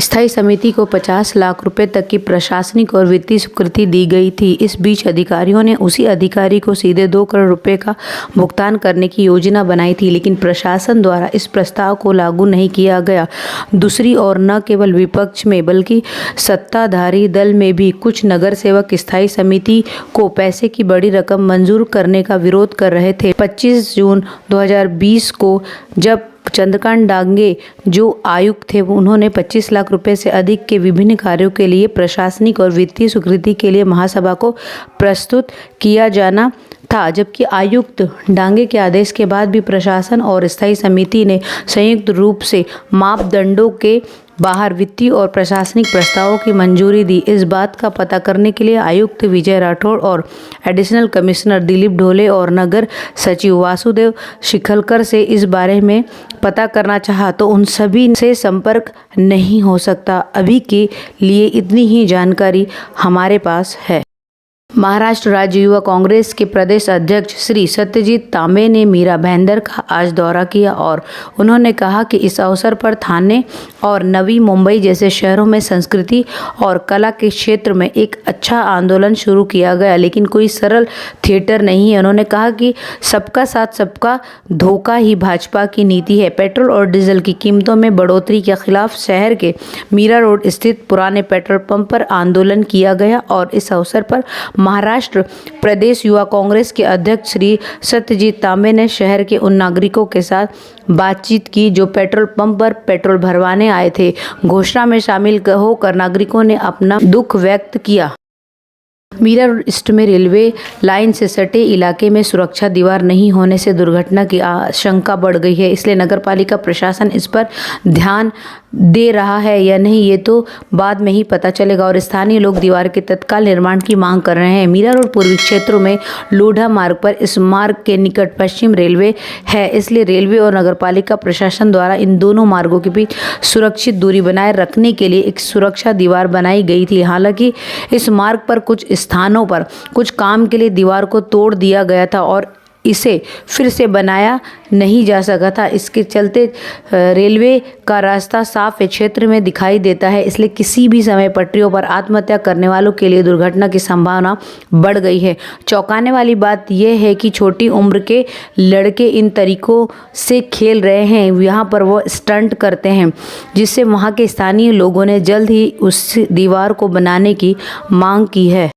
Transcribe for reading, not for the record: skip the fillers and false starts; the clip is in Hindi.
स्थायी समिति को 50 लाख रुपए तक की प्रशासनिक और वित्तीय स्वीकृति दी गई थी। इस बीच अधिकारियों ने उसी अधिकारी को सीधे 2 करोड़ रुपए का भुगतान करने की योजना बनाई थी, लेकिन प्रशासन द्वारा इस प्रस्ताव को लागू नहीं किया गया। दूसरी ओर न केवल विपक्ष में बल्कि सत्ताधारी दल में भी कुछ नगर सेवक स्थायी समिति को पैसे की बड़ी रकम मंजूर करने का विरोध कर रहे थे। 25 जून 2020 को जब चंद्रकांत डांगे जो आयुक्त थे, उन्होंने 25 लाख रुपए से अधिक के विभिन्न कार्यों के लिए प्रशासनिक और वित्तीय स्वीकृति के लिए महासभा को प्रस्तुत किया जाना था, जबकि आयुक्त डांगे के आदेश के बाद भी प्रशासन और स्थायी समिति ने संयुक्त रूप से मापदंडों के बाहर वित्तीय और प्रशासनिक प्रस्तावों की मंजूरी दी। इस बात का पता करने के लिए आयुक्त विजय राठौड़ और एडिशनल कमिश्नर दिलीप ढोले और नगर सचिव वासुदेव शिखलकर से इस बारे में पता करना चाहा तो उन सभी से संपर्क नहीं हो सकता। अभी के लिए इतनी ही जानकारी हमारे पास है। महाराष्ट्र राज्य युवा कांग्रेस के प्रदेश अध्यक्ष श्री सत्यजीत तांबे ने मीरा भाईंदर का आज दौरा किया और उन्होंने कहा कि इस अवसर पर थाने और नवी मुंबई जैसे शहरों में संस्कृति और कला के क्षेत्र में एक अच्छा आंदोलन शुरू किया गया, लेकिन कोई सरल थिएटर नहीं है। उन्होंने कहा कि सबका साथ सबका धोखा ही भाजपा की नीति है। पेट्रोल और डीजल की कीमतों में बढ़ोतरी के खिलाफ शहर के मीरा रोड स्थित पुराने पेट्रोल पंप पर आंदोलन किया गया और इस अवसर पर महाराष्ट्र प्रदेश युवा कांग्रेस के अध्यक्ष श्री सत्यजीत तांबे ने शहर के उन नागरिकों के साथ बातचीत की जो पेट्रोल पंप पर पेट्रोल भरवाने आए थे। घोषणा में शामिल होकर नागरिकों ने अपना दुख व्यक्त किया। मीरा रोड ईस्ट में रेलवे लाइन से सटे इलाके में सुरक्षा दीवार नहीं होने से दुर्घटना की आशंका बढ़ गई है, इसलिए नगरपालिका प्रशासन इस पर ध्यान दे रहा है या नहीं ये तो बाद में ही पता चलेगा और स्थानीय लोग दीवार के तत्काल निर्माण की मांग कर रहे हैं। मीरा रोड पूर्वी क्षेत्रों में लोढ़ा मार्ग पर इस मार्ग के निकट पश्चिम रेलवे है, इसलिए रेलवे और नगरपालिका प्रशासन द्वारा इन दोनों मार्गों के बीच सुरक्षित दूरी बनाए रखने के लिए एक सुरक्षा दीवार बनाई गई थी। हालांकि इस मार्ग पर कुछ स्थानों पर कुछ काम के लिए दीवार को तोड़ दिया गया था और इसे फिर से बनाया नहीं जा सका था। इसके चलते रेलवे का रास्ता साफ क्षेत्र में दिखाई देता है, इसलिए किसी भी समय पटरियों पर आत्महत्या करने वालों के लिए दुर्घटना की संभावना बढ़ गई है। चौंकाने वाली बात यह है कि छोटी उम्र के लड़के इन तरीकों से खेल रहे हैं। यहाँ पर वो स्टंट करते हैं, जिससे वहाँ के स्थानीय लोगों ने जल्द ही उस दीवार को बनाने की मांग की है।